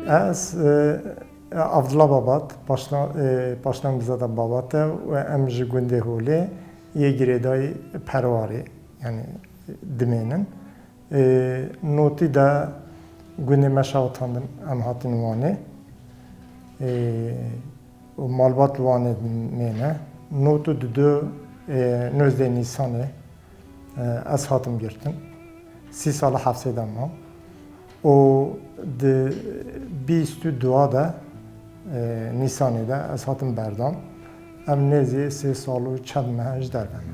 از عبدالله بابات başlangıçta babata ve emji günde hole ye gireday pervari yani demenin noti da günde meşavatandın em hatin vane malbat vane mene notu düdü nözde nisanı az hatım girdim 3 sala hafseden mam o de بیست دو ده نیسانی ده از هاتم بردم ام نزی 3 سال و چند ماه در بم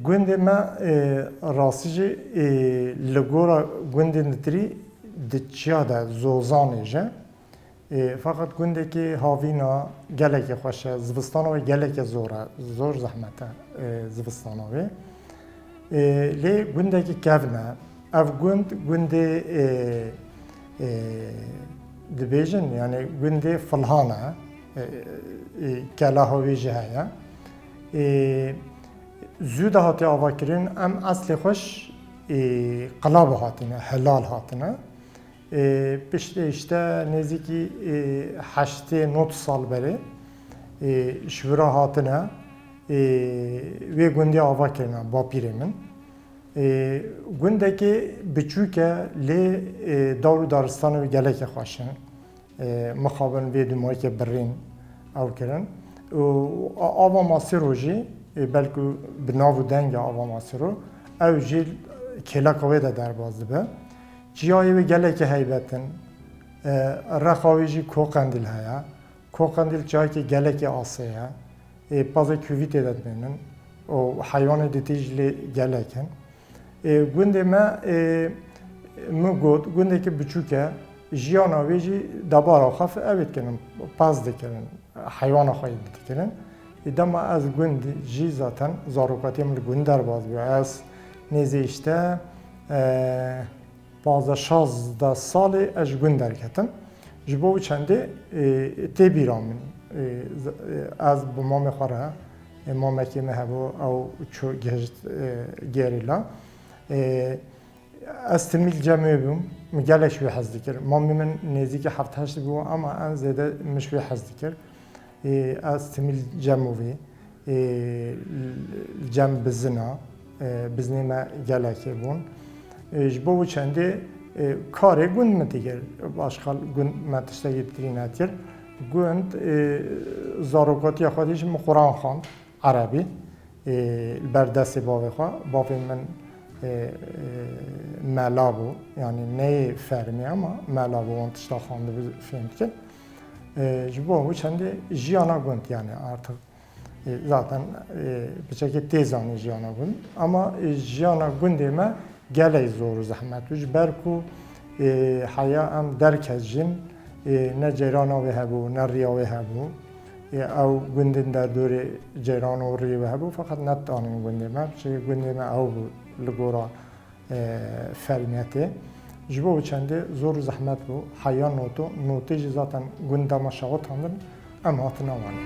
گونده ما راستیجی لگورا گونده نتری دچیا ده زوزانه جه فقط گونده که هاوینا گله که خوشه زوستانه و گله که زور زحمته زوستانه و لی گونده که کفنه اف گونده دبیجن یعنی گونده فلحانه کلا هاوی جهه زود هاتی آواکرین ام اصل خوش قلاب هاتینه حلال هاتینه işte neziki 8-9 sal beri şvira hatine ve günde avakirine bapiremin gündeki biçuke le Davlu Daristanı ve geleke xoşin mukhaben ve dumayke berrin avkirin ava masiroji belki binavu denge ava masiro ev jil kelakave de derbazdı be cihayı ve geleke heybetin rakhavici kokandil haya kokandil cihayı geleke asaya bazı küvit edetmenin o hayvan editijli geleken günde me mugod gündeki büçüke jiyana veci dabara khaf evet kenim paz dikerin hayvana khayı dikerin idama az günd ji zaten zarukatım günder baz bir az neze işte bazı 16 salı az günder ketim jibo çende tebiramın az bu mame khara mame ki mehbu au ço gerila استمیل جمعی بیم مجلش وی حز دکر مامی من نزدیک 7-8 بیم اما ان زیاده مش وی حز دکر استمیل جمعی جمع بزنا بزنی ما جلکی بون جبو چنده کاری گوند متیگر باشخال گوند متشتگی تریناتیر گوند زاروکاتی خودش مقران خان عربی البردست باوی خواه باوی من ملابو yani neyi fermi ama melabu on tışta xandı bir film ki bu çende jiyana gunt yani artık zaten bir şekilde tezanı jiyana gunt ama jiyana gunt deme geley zor zahmet uç berku haya am derkezjin ne cerana ve hebu ne riya ve hebu او گندن در دور جیران و ری و هبو فقط نتانیم گندم چه گندم او لگورا فرمیته جبو چنده زور زحمت بو حیان نوتی zaten گندم شاوت هندن ام هاتنا وانی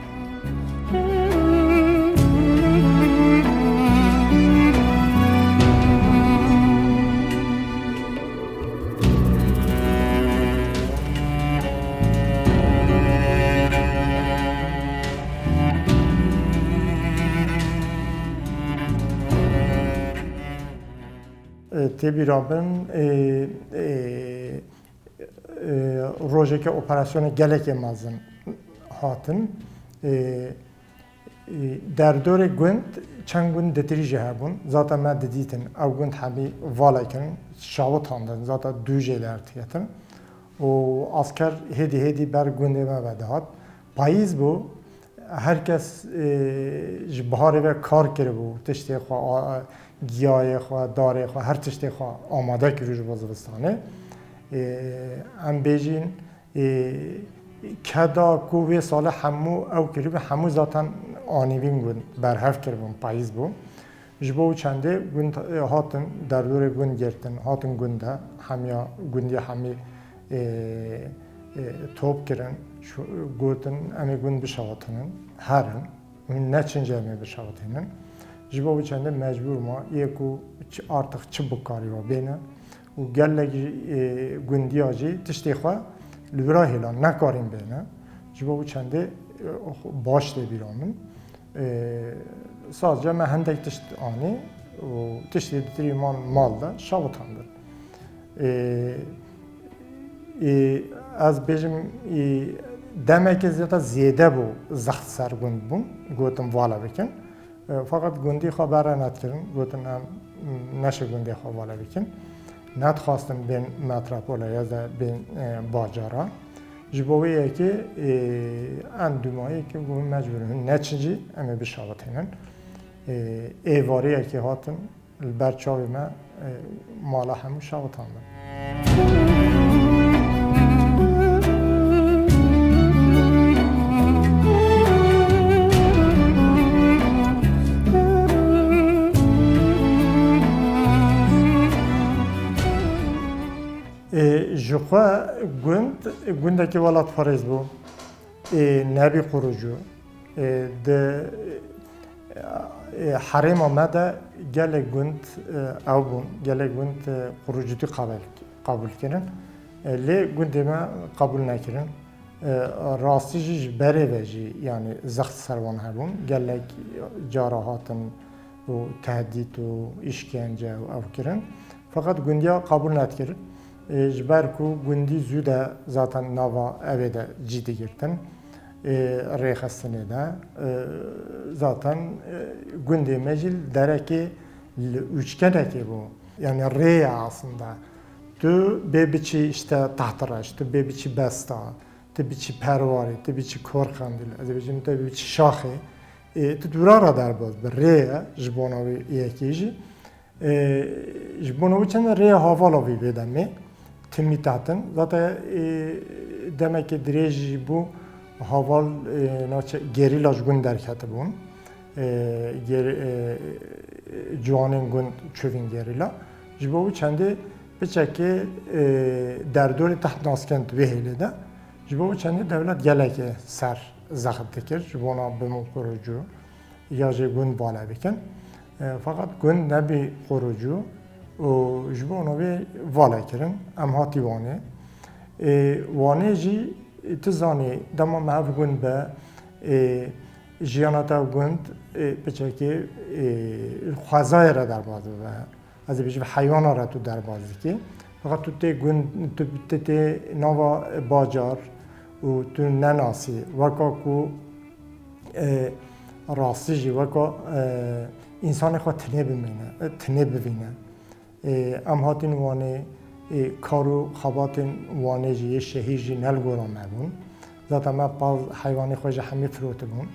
تبیرابن روزی که اپراسیون گلک مازن هاتن در دور گوند چند گوند دتری جه بون زاتا ما دیدن او گوند همی والا کن شاوت هندن زاتا دو جلر تیتن و اسکر هدی بر گونده ما بدهات پاییز بو هر کس جبهاره و کار کرده بو تشتی خوا گیاه خوا داره خوا هر تشتی خوا آماده کروج بازوستانه ام بیجین کدا کوه سال همو او کریب همو ذاتن آنیوین گون برحرف کردم پاییز بو جبو چنده گوند هاتن در دور گوند گرتن هاتن گونده همیا گوندی همی توپ کردن گوتن امی گوند بشواتنن هرن نه چنجه امی بشواتنن جبو چنده مجبور ما یکو artık çi bukari wa bêne û gelekî gundiya jî tiştê xwe li bira hêlan nekarin bêne ji bo wî çendê baş tê bîra min sadece me hendek tişt anî û tiştê ditirî man mal de şawitandir ez bêjim demeke ziyada zêde bû zext ser gund bûn gotim vala bikin fakat gundî xwe bere netkirin gotin em neşe gundê xwe vala bikin نتخواستم بین متروپوله یا بین باجارا جبوی که اندومایی که بوم مجبوریم نچنجی اما بشاوتینن ایواری که هاتن برچاوی ما مالا همون شاوتاندن جخوا گوند که ولات پاریز بو نبی خروجو ده حریم آمده گل گوند او بون گل گوند خروجی قبول کردن لی گوند ما قبول نکردن راستیش بره وجی یعنی زخت سروان هبون گل جراحاتن و تهدید و işkence و او کردن فقط گوندیا قبول نکردن جبر کو گوندی زوده zaten nava evde ciddi girtin reyxastane da zaten gündi mecil dereki üçgeneki bu yani rey aslında tu bebiçi işte tahtıraş tu bebiçi besta tu biçi pervari tu biçi korkandil az bizim tu biçi şahi tu durara derbaz bir rey jbonavi yekiji jbonavi çen rey havalavi bedemi تمیتاتن zaten demek ki direci bu haval naçe gerilaj gün derkatı bun juanın gün çövün gerila jibo çende beçeki derdori taht naskent vehelede jibo çende devlet geleke ser zahat tekir jibona bimu kurucu ya je gün bala biken fakat gün nebi kurucu و جبانو به والا کردن ام هاتی وانه وانه جی تزانی دما محو گند به جیاناتا گند بچه که خوازای را در بازه و از بیشتر حیوانا را تو در بازه که فقط تو تی گند تو تی نوا باجار و تو نناسی وکا کو راستی جی وکا انسان خود تنه ببینه ام هاتین وانه کارو خباتین وانه جی شهیر جی نلگورا مبون ذات ما باز حیوانی خوش همی فروت بون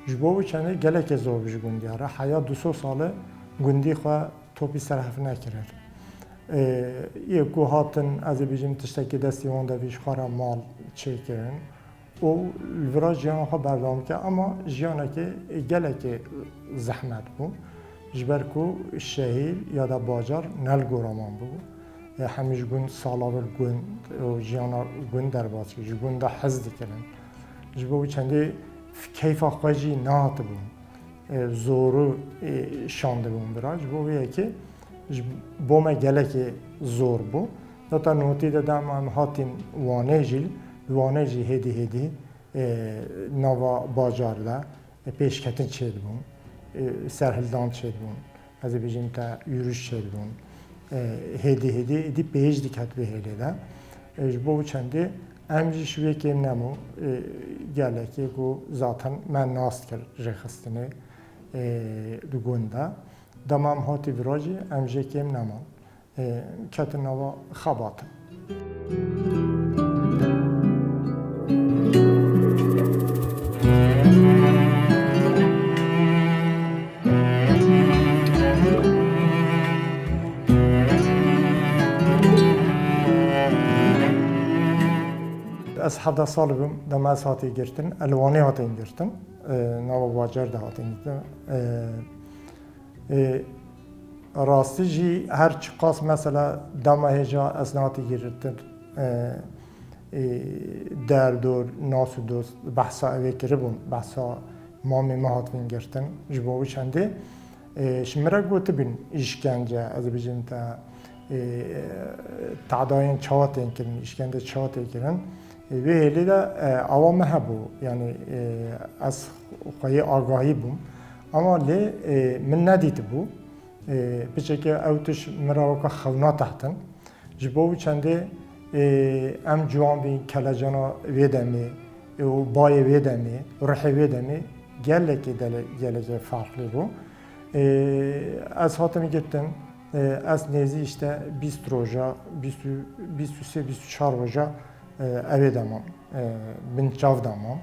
جبو چنه گله که زور بج گندی اره حیا 200 ساله گندی خو توپی سرحف نکرد یکو هاتن از بیجیم تشتکی دستی وانده ویش خارا مال چیکرن و الورا جیان خو بردام که اما جیانه که گله که زحمت بون جبرکو شهر یا دا باجار نل گرامان بود همیشه گون سالار گون و جیانا گون در باز که گون دا حزد کردن جبو چنده کیف آخوازی نهات بود زورو شانده بود برای جبو که با ما گله که زور بود داتا نوتی دادم هم هاتیم وانه جی هدی نوا باجار دا پیش کتن چید بود serhildan çedbun, az bizim ta yürüyüş çedbun, hedi di pej dikat ve heleda, bu çende امجی شوی که نمو گله که گو ذاتن من ناست کرد رخستنه دو گنده دمام هاتی وراجی امجی که نمو کتن نوا خبات از 17 سال بم دماز هاتی گرتن الوانی هاتی گرتن نوا واجر ده هاتی گرتن راستی جی هر چقاس مثلا دم هجا از ناتی گرتن در دور ناس و دوست بحثا اوی کربون بحثا مامی ما هاتین گرتن جبوی چنده شمرا گوت بین işkence از بیشتر تا تعداین چهاتین کردن işkence چهاتی کردن ve hele de avamı bu yani az kayı ağahi bu ama le min nedit bu biçeki avtuş meravka xavna tahtin jibo çende em juan bir kalajana vedemi o baye vedemi ruhi vedemi geleki gelece farklı bu az hatımı gittim az nezi işte 20 roja 23 roja اوه دامم بن چاو دامم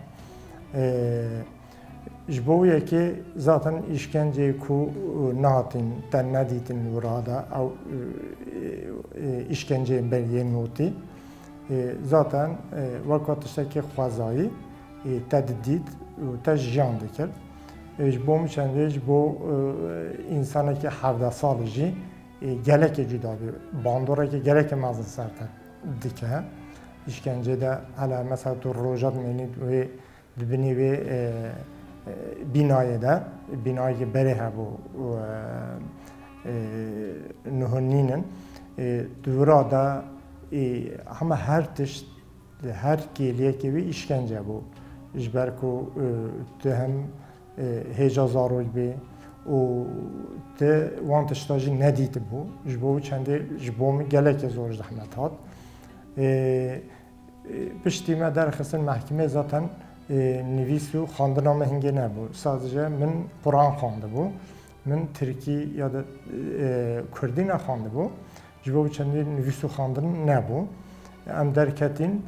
جبویه که ذاتن işkence کو نهاتین تن ندیتن ورادا او işkence بریه نوتی ذاتن وقتش که خوازایی تددید و تجیان دکر جبو میشنده جبو انسانه که 17 سال جی گلک جدا بی باندوره که گلک مازن سرتر دیکه işkencede hala mesela rojat menit ve dibini ve binaya da binayı bereha bu nuhuninin durada ama her geliye gibi işkence bu İşberku tehem hecazarol bi o te vantıştajı nediti bu jbo çende jbo mi gelek zor zahmet hat piştime derxistin mahkeme zaten nivîs û xandina hingê nebû. Sadece min Kur'an xandı bu. Min Tirkî ya da Kurdî nexandı bu. Ji bo çendî nivîs û xandin nebû. Em derketin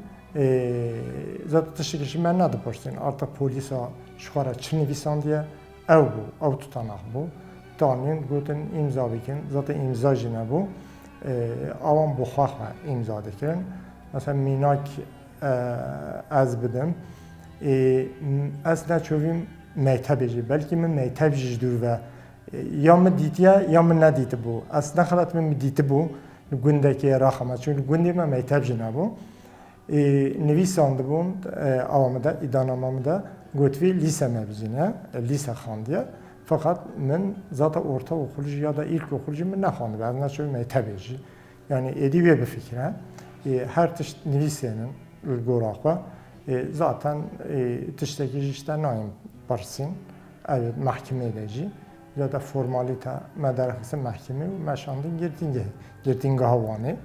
zaten tiştekî me nedipirsin. Artık polîsa ji xwe re çi nivîsandiye ew bû, ew tutanak bû. Tanîn gotin îmza bikin. Zaten îmza jî nebû. Awan bu xwe îmza dikirin. Mesela minak az bidim. Az neçövüm meytebeci. Belki min meytebeci dur ve ya mı ditiye ya mı ne diti bu. Aslında xalat min diti bu. Gündeki raxama. Çünkü gündeki min meytebeci ne bu. Nivîsandı bun avamda, idanamamda gotvi lise mevzine, lise xandiye. Fakat min zaten orta okulcu ya da ilk okulcu min ne xandı. Az neçövüm meytebeci. Yani ediye bir fikre. Her tişt nivîsenin gorakwa zaten tişteki işte naim parsin evet mahkeme edici ya da formalite medarxisi mahkeme ve meşandın girtinge havani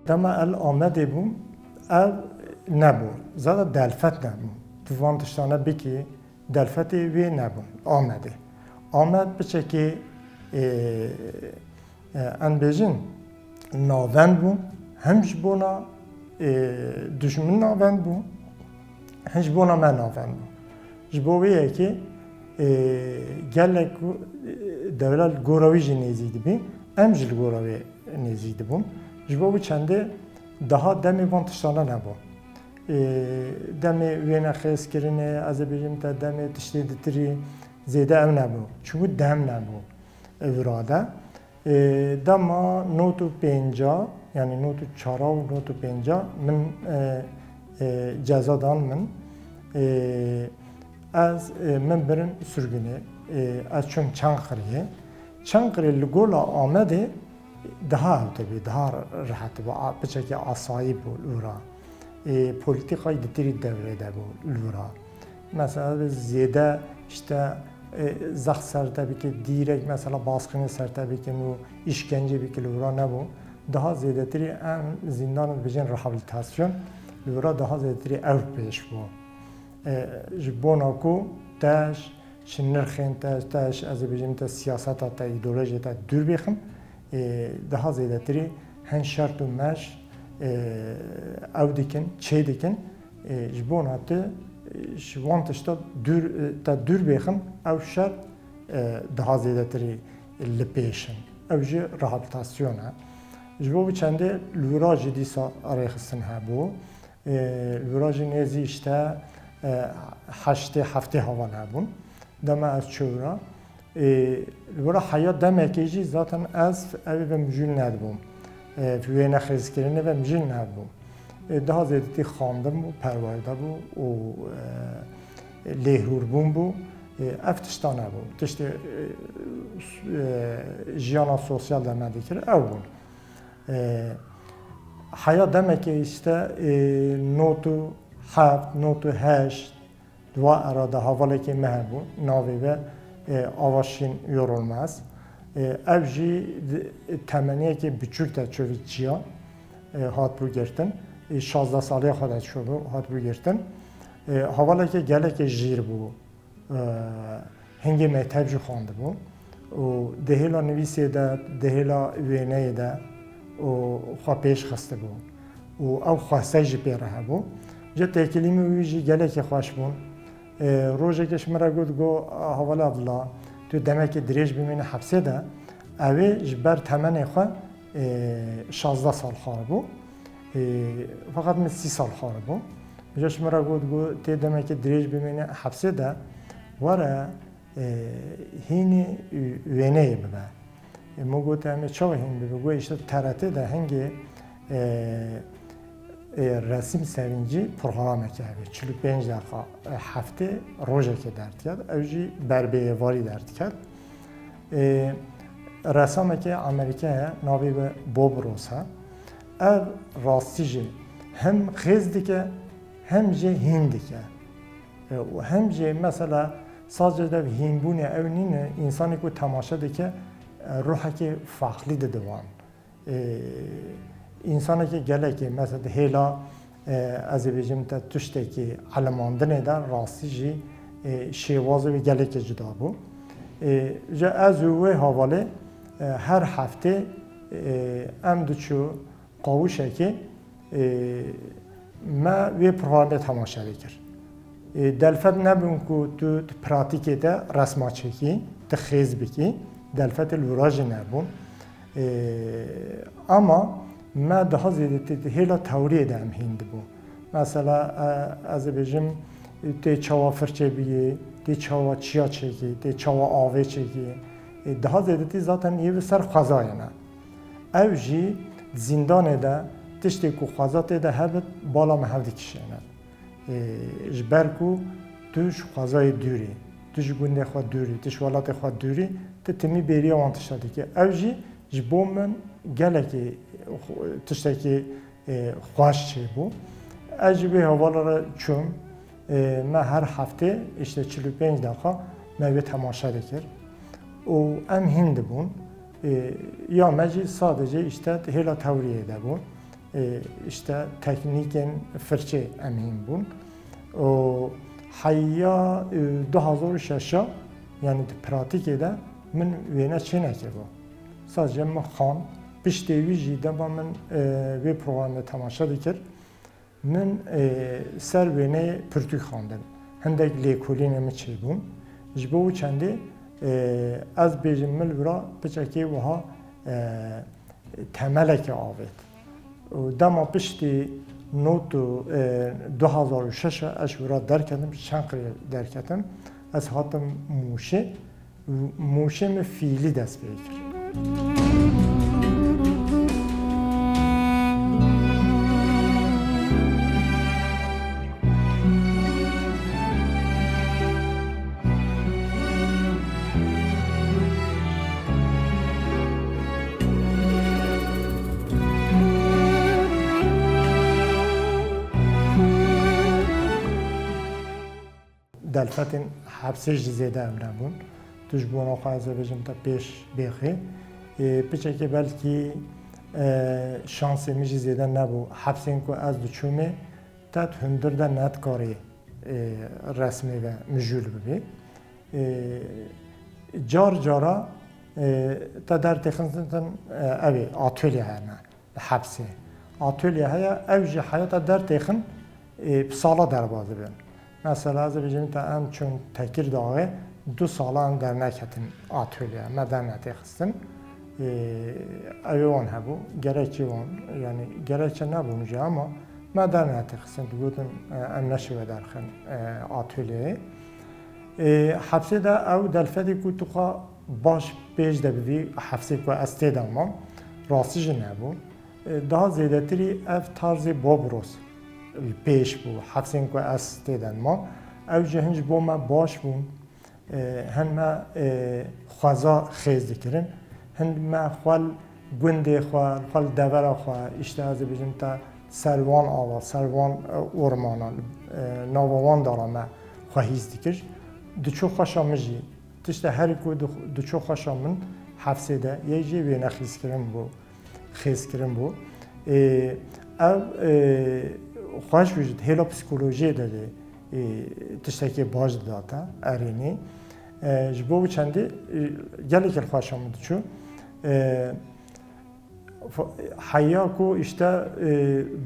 Dema el amede bûm, ev nebû. Zada delfet nebû. Tu van tiştane bikî, delfetê wê nebûn, amedê. Amed biçekî em bêjin navend bû, hem ji bona düşmin navend bû, hem ji bona me navend bû. Ji bo wê yekê gelek devlet gorawî jî nêzî dibîn, em ji li gorawê nêzî dibûn. Ji bo çende daha demê van tiştane nebû. Demê wêne xêzkirine, ez ê bêjim te demê tiştê ditirî zêde ew nebû. Çünkü dem nebû virade. Dema not û pênca, yani not û çara û not û pênca min ceza dan min. Ez min birin sürgünê. Ez çûm Çankırı'ya. Çankırı li gola Amedê daha tabii daha rahat bu bıçak asayi bu lura politikayı ditiri devrede bu lura mesela ziyade işte zah ser tabii ki direkt mesela baskını ser tabii ki bu işkence bir lura ne bu daha ziyadetiri en zindanın bizim rehabilitasyon lura daha ziyadetiri ev peş bu jibona ku taş şinirxin taş az bizim de siyasata ta ideoloji ta dür bixim daha ziyadetiri hen şart و meş ev dikin çey dikin jibona te şvant işte dür bixim ev şart daha ziyadetiri لپیشن اوجه رهابلیتاسیونه جبو بچنده لوراج دیسا آریخستن هبو لوراج نزی işte هفته havan هبون دم از چورا لورا حیات دمکیجی zaten از evi ve mücül nedbum füyene xizkirini ve mücül nedbum daha ziyadeti xandım bu pervayda bu o lehrur bu eftiştane bu. İşte jiyana sosyal demek ev bu. Hayat demek ki işte notu heft, notu heşt, dua arada havaleki mehebu, navi ve avaşin yorulmaz. Evji temeniye ki büçük de çövüçiya hat bu gertin. 16 salıya kadar çövü hat bu gertin. Havaleki geleki jir bu. هنگی مکتب خوانده بود و دهلا نویسه ده دهلا وینه ده و خواه پیش خسته بود و او خواسته جی پیره بود جا تکلیمی ویجی گله که خوش بود روزه کش مرا گو حوالا اولا تو دمک دریج بمینه حبسه ده اوی جبر تمن خواه 16 سال خواه بود فقط من 30 سال خواه بود جاش مرا گو تو دمک دریج بمینه حبسه ده وره هینی وینه ببه ما گوته همه چه هین ببه گوه işte TRT de hangi resim sevinci programı ki 45 dakika hafta roja ki dertiyad evji berbeye vari dertiyad ressamı ki Amerika'ya navi ve Bob Ross'a ev rastici hem xezdike hem je hindike hem je mesela sadece de himbune evnine insanı ko tamaşa dike ruha ki farklı de devam. İnsanı ki gele ki mesela hela azebejim te tuşteki alemandine de rastici şevazı ve gele ki cida bu. Je az ve havale her hafta em duçu qavuşa ki ma ve programda tamaşa dikir. دلفت نبون که تو پراتیکه ده رسمه چکی تخیز بکی دلفت الوراج نبون اما ما ده زیادتی هلا توریه دم هند بو مثلا از بجم تی چوا فرچه بیه تی چوا چیا چکی تی چوا آوه چکی ده زیادتی zaten یه سر خزایه نه اوجی زندان ده تشتی کو خزات ده هبت بالا مهودی کشه نه جبرکو توش خزای دوری توش گنده خود دوری توش ولات خود دوری تمی بری آنتش دادی که اوجی جبوم من گله که تشتی که خواهش چه بو اجبه حوالا را چوم من هر هفته işte 45 dakika meyve temaşa dikir o em hind bun ya meci sadece işte hela tevriye de bun işte tekniken fırça emin bun. O hayya 2006 yani pratik ede min vene çene ki bu. Sadece min xan piştevi jide ba min ve programda tamaşa dikir. Min ser vene pürtük xandım. Hendek lekoline mi çebun. Jbo çendi az bejim mil vura piçaki vaha temeleki avet. دما پشتی نوت 2006 اشورا در کردم شنقری در کردم از هاتم موشه می فیلی دست بگیر دلفتن حبسش زیده ام نبون توش بونا خواه بجم تا پیش بیخی پیچه که بلکی شانسی میجی زیده نبو حبسین که از دو چومه تا هندر ده ند کاری رسمی و مجول ببی جار جارا تا در تخنستن اوی آتولیه هنه حبسه آتولیه هیا اوجی حیات در تخن سالا در بازه بین مثلا از بجیم تا ام چون تکیر داغه 2 ساله هم در نکتن آتولیه ما در نتخستن اوی وان هبو گرچی وان یعنی گرچه نبونجا اما ما در نتخستن بودن ام نشوه در خن آتولیه حبسه دا او دلفتی که تو خواه باش پیش ده بوی حبسه که استه دامام راستیج نبو daha زیادتری اف طرز بابروس پیش بو حبسین که استه دنما او جهنج بو ما باش بون هن ما خوازا خیز دکرن هن ما خوال گنده خوال دورا خواه اشته از بجن تا سروان آوا سروان اورمانان ناوان دارا ما خواهیز دکر دوچو خوشا مجی تشته هری که دوچو خوشا من حبسه ده یه جی وینا خیز کرن بو خیز کرن بو او خواهش وجود هیلا پسیکولوژی داده تشته که باج داده ارینی جبو چنده گلی که خواهش آمده چو حیا کو اشته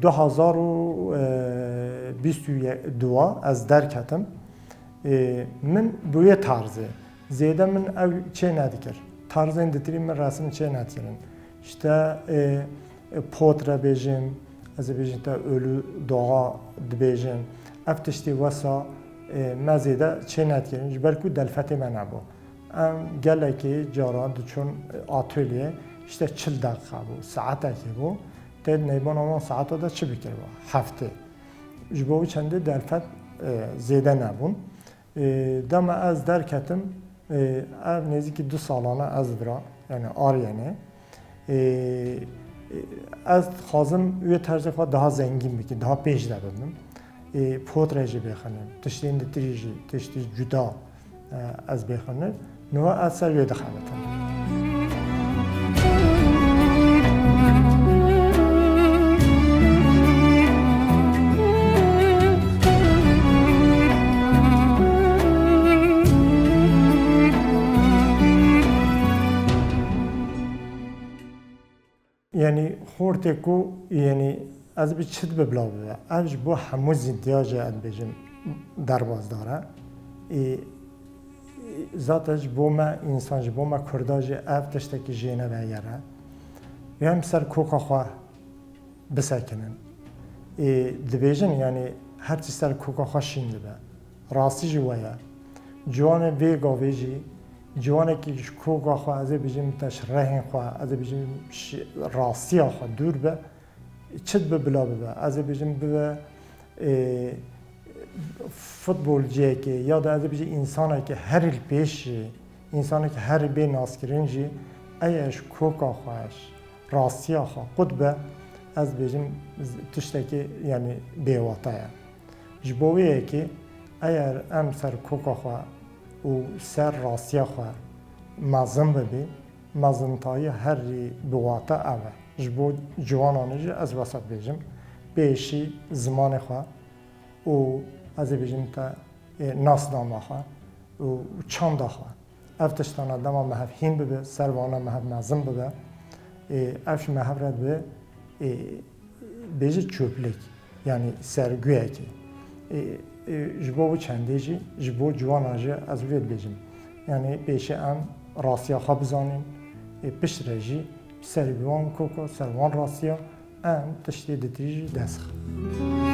2022 از درکتم من بوی تارزه زیاده من او چه ندیکر تارزه اندتری من رسم چه ندیکرن işte potra bejim az bejim ta ölü doğa dibejim eftişti vasa mazida çenet gelin belki delfete menabo am geleki caran çun atölye işte 40 dakika bu saate ki bu ted neyban ama saate da çi bikir bu hafte jbo çende delfet zede nabun dama az derketim ev neziki 2 salana az bira yani aryene از خواستم یه طرز خود daha zengin بکنم daha پیش دارم پودرجی بخونم تشتی اندتریجی تشتی جدا از بخونم نه از سر یه دخالتم یعنی خورده کو یعنی از به چت ببلاوه اوج با هموز احتیاج اد بجم درواز داره ذاتش با ما انسان با ما کرداج اف تشتکی جینه ویاره و هم سر کوکا خواه بسکنن دبیجن یعنی هر چی سر کوکا خواه شینده به راستی جوایه جوان ویگا ویجی جوانه که کوکا خواه از بجیم تش رهن خواه از بجیم راستی خواه دور به چت به بلا به از بجیم به فوتبالجیه که یا از بجیم انسانه که هر پیشی انسانه که هر بی ناسکرینجی ایش کوکا خواهش راستی خواه خود به از بجیم تشتکی یعنی بیواتایه جبویه که اگر ام سر کوکا خواه و سر راستی خواه مزن ببی مزنتایی هر بواتا اوه جبو جوانانه جی از وسط بیجم بیشی زمان خواه و از بیجم تا ناس داما خواه و چند خواه افتشتانه دما محف هین ببه سروانه محف مزن ببه افش محف رد به بیجی چوبلیک یعنی سرگویه که جبو چنده جی جبو جوانه جی از وید بیجم یعنی بیشی ام راسیا خواه بزانیم پشت رجی سروان کوکو سروان راسیا ام تشتید تیجی دست خواه